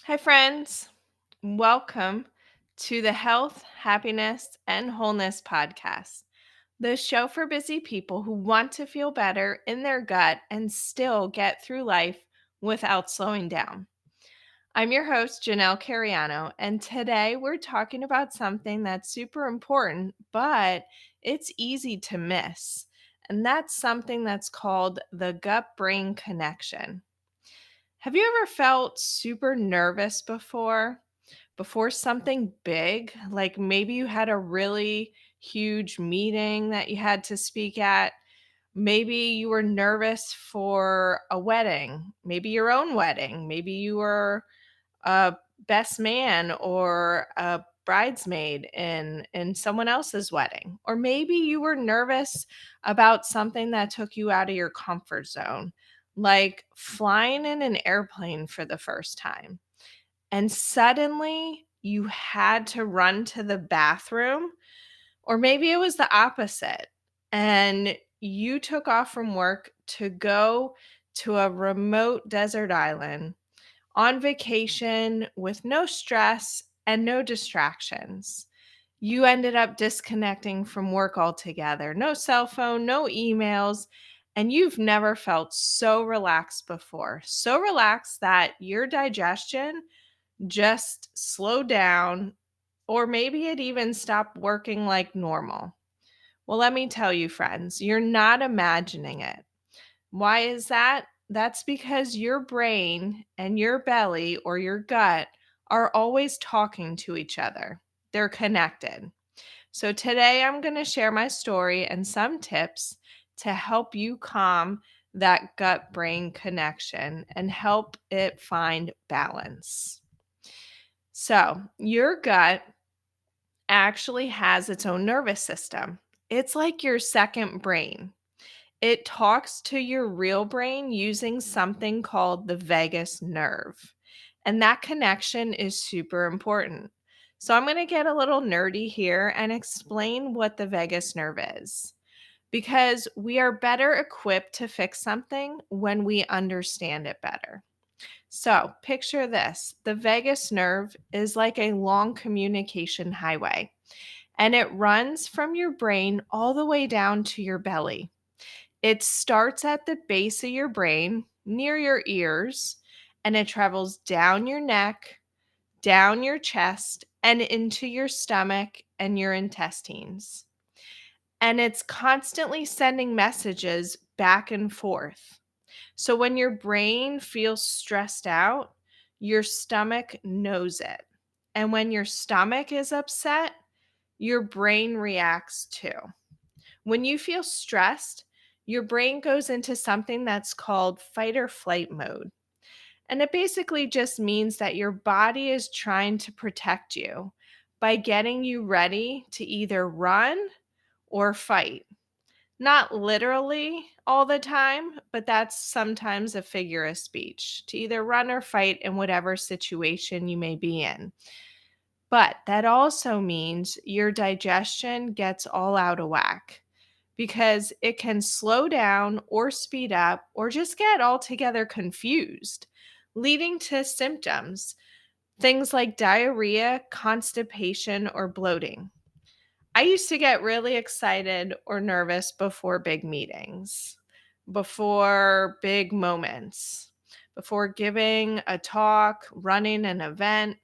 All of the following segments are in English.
Hi, friends. Welcome to the Health, Happiness, and Wholeness podcast, the show for busy people who want to feel better in their gut and still get through life without slowing down. I'm your host, Janelle Cariano, and today we're talking about something that's super important, but it's easy to miss. And that's something that's called the gut brain connection. Have you ever felt super nervous before something big? Like maybe you had a really huge meeting that you had to speak at. Maybe you were nervous for a wedding, maybe your own wedding. Maybe you were a best man or a bridesmaid in someone else's wedding. Or maybe you were nervous about something that took you out of your comfort zone, like flying in an airplane for the first time. And suddenly you had to run to the bathroom, or maybe it was the opposite. And you took off from work to go to a remote desert island on vacation with no stress and no distractions. You ended up disconnecting from work altogether. No cell phone, no emails, and you've never felt so relaxed before. So relaxed that your digestion just slowed down, or maybe it even stopped working like normal. Well, let me tell you, friends, you're not imagining it. Why is that? That's because your brain and your belly or your gut are always talking to each other. They're connected. So today I'm going to share my story and some tips to help you calm that gut brain connection and help it find balance. So, your gut actually has its own nervous system. It's like your second brain. It talks to your real brain using something called the vagus nerve. And that connection is super important. So I'm going to get a little nerdy here and explain what the vagus nerve is. Because we are better equipped to fix something when we understand it better. So picture this: the vagus nerve is like a long communication highway, and it runs from your brain all the way down to your belly. It starts at the base of your brain, near your ears, and it travels down your neck, down your chest, and into your stomach and your intestines. And it's constantly sending messages back and forth. So when your brain feels stressed out, your stomach knows it. And when your stomach is upset, your brain reacts too. When you feel stressed, your brain goes into something that's called fight or flight mode. And it basically just means that your body is trying to protect you by getting you ready to either run or fight. Not literally all the time, but that's sometimes a figure of speech, to either run or fight in whatever situation you may be in. But that also means your digestion gets all out of whack because it can slow down or speed up or just get altogether confused, leading to symptoms, things like diarrhea, constipation, or bloating. I used to get really excited or nervous before big meetings, before big moments, before giving a talk, running an event,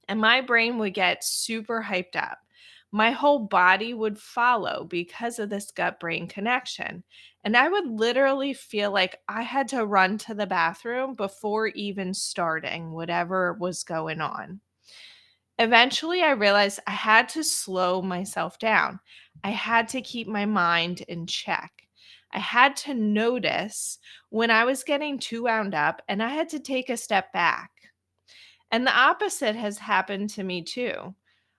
and my brain would get super hyped up. My whole body would follow because of this gut brain connection. And I would literally feel like I had to run to the bathroom before even starting whatever was going on. Eventually, I realized I had to slow myself down. I had to keep my mind in check. I had to notice when I was getting too wound up, and I had to take a step back. And the opposite has happened to me too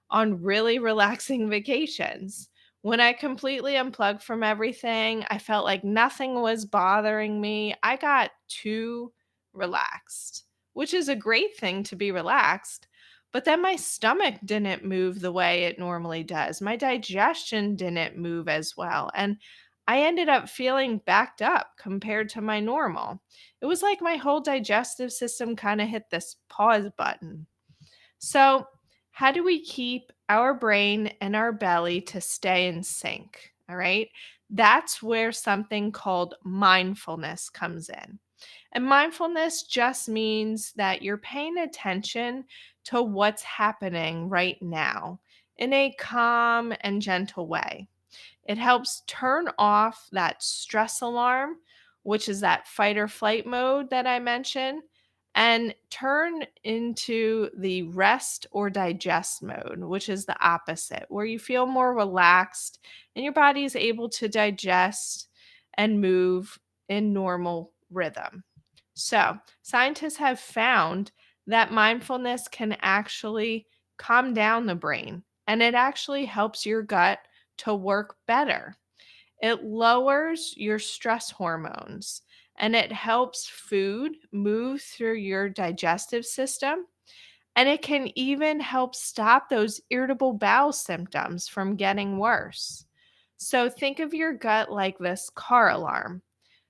on really relaxing vacations. When I completely unplugged from everything, I felt like nothing was bothering me. I got too relaxed, which is a great thing to be relaxed. But then my stomach didn't move the way it normally does. My digestion didn't move as well. And I ended up feeling backed up compared to my normal. It was like my whole digestive system kind of hit this pause button. So, how do we keep our brain and our belly to stay in sync? All right. That's where something called mindfulness comes in. And mindfulness just means that you're paying attention to what's happening right now in a calm and gentle way. It helps turn off that stress alarm, which is that fight or flight mode that I mentioned, and turn into the rest or digest mode, which is the opposite, where you feel more relaxed and your body is able to digest and move in normal rhythm. So, scientists have found that mindfulness can actually calm down the brain and it actually helps your gut to work better. It lowers your stress hormones and it helps food move through your digestive system. And it can even help stop those irritable bowel symptoms from getting worse. So think of your gut like this car alarm,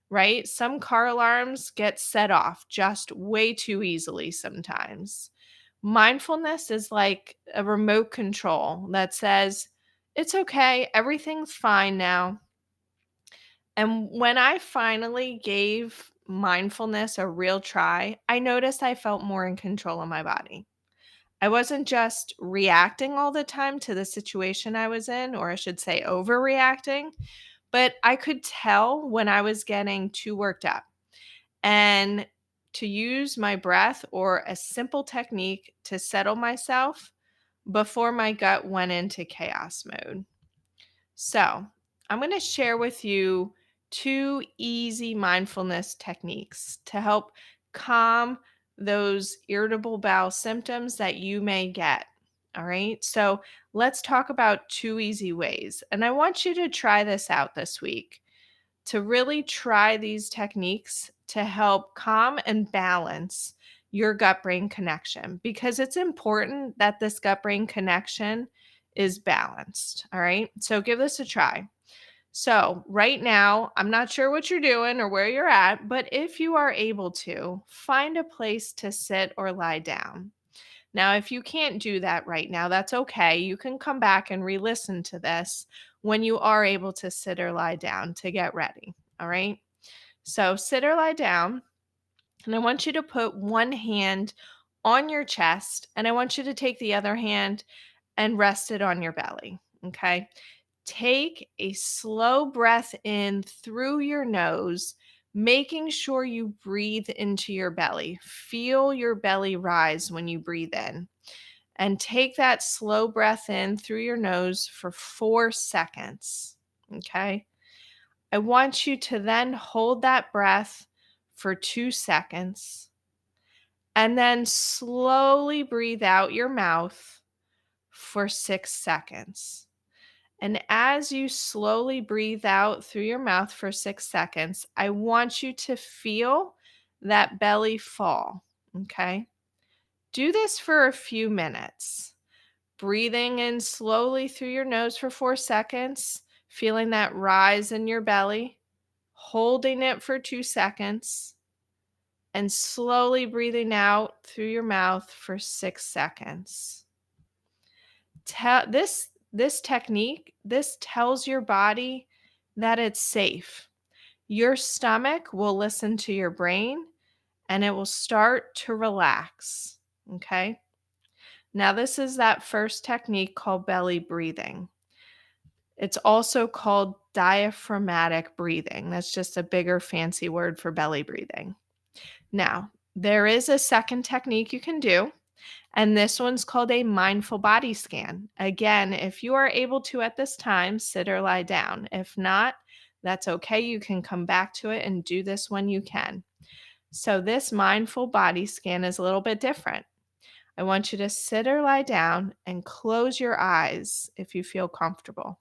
right? Some car alarms get set off just way too easily sometimes. Mindfulness is like a remote control that says, it's okay, everything's fine now. And when I finally gave mindfulness a real try, I noticed I felt more in control of my body. I wasn't just reacting all the time to the situation I was in, or I should say, overreacting, but I could tell when I was getting too worked up. And to use my breath or a simple technique to settle myself before my gut went into chaos mode. So, I'm going to share with you two easy mindfulness techniques to help calm those irritable bowel symptoms that you may get. All right. So, let's talk about two easy ways. And I want you to try this out this week to really try these techniques to help calm and balance your gut brain connection because it's important that this gut brain connection is balanced. All right. So give this a try. So, right now, I'm not sure what you're doing or where you're at, but if you are able to, find a place to sit or lie down. Now, if you can't do that right now, that's okay. You can come back and re listen to this when you are able to sit or lie down to get ready. All right. So, sit or lie down. And I want you to put one hand on your chest, and I want you to take the other hand and rest it on your belly. Okay. Take a slow breath in through your nose, making sure you breathe into your belly. Feel your belly rise when you breathe in. And take that slow breath in through your nose for 4 seconds. Okay. I want you to then hold that breath for 2 seconds and then slowly breathe out your mouth for 6 seconds. And as you slowly breathe out through your mouth for 6 seconds, I want you to feel that belly fall. Okay. Do this for a few minutes. Breathing in slowly through your nose for 4 seconds, feeling that rise in your belly, holding it for 2 seconds, and slowly breathing out through your mouth for 6 seconds. This technique, this tells your body that it's safe. Your stomach will listen to your brain and it will start to relax. Okay. Now, this is that first technique called belly breathing. It's also called diaphragmatic breathing. That's just a bigger, fancy word for belly breathing. Now, there is a second technique you can do, and this one's called a mindful body scan. Again, if you are able to at this time, sit or lie down. If not, that's okay. You can come back to it and do this when you can. So, this mindful body scan is a little bit different. I want you to sit or lie down and close your eyes if you feel comfortable.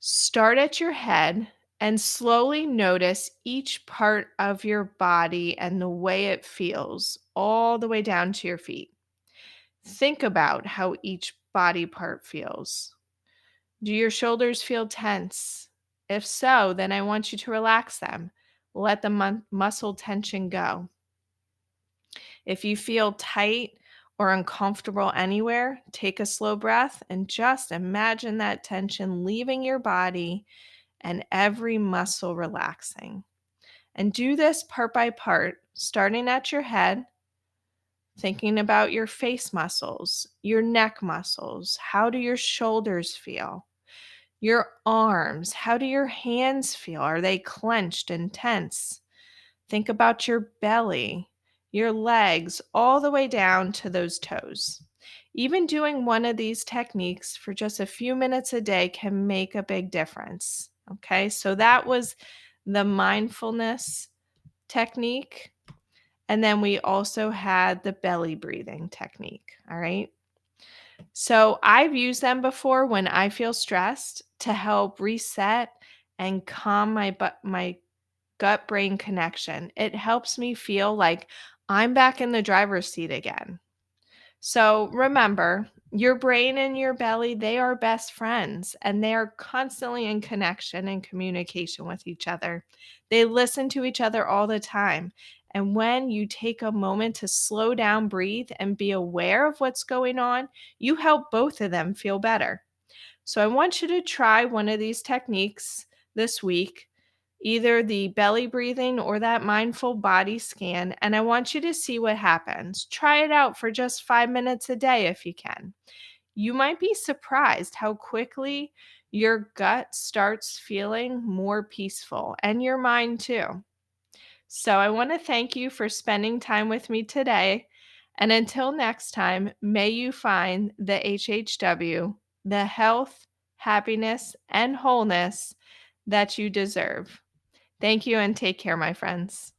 Start at your head and slowly notice each part of your body and the way it feels, all the way down to your feet. Think about how each body part feels. Do your shoulders feel tense, If so, then I want you to relax them. Let the muscle tension go. If you feel tight or uncomfortable anywhere, take a slow breath and just imagine that tension leaving your body and every muscle relaxing. And do this part by part, starting at your head, thinking about your face muscles, your neck muscles. How do your shoulders feel? Your arms, how do your hands feel? Are they clenched and tense? Think about your belly, your legs, all the way down to those toes. Even doing one of these techniques for just a few minutes a day can make a big difference. Okay, so that was the mindfulness technique. And then we also had the belly breathing technique. All right. So I've used them before when I feel stressed to help reset and calm my gut brain connection. It helps me feel like I'm back in the driver's seat again. So remember, your brain and your belly, they are best friends and they are constantly in connection and communication with each other. They listen to each other all the time. And when you take a moment to slow down, breathe, and be aware of what's going on, you help both of them feel better. So I want you to try one of these techniques this week, either the belly breathing or that mindful body scan, and I want you to see what happens. Try it out for just 5 minutes a day if you can. You might be surprised how quickly your gut starts feeling more peaceful and your mind too. So I want to thank you for spending time with me today. And until next time, may you find the HHW, the health, happiness, and wholeness that you deserve. Thank you and take care, my friends.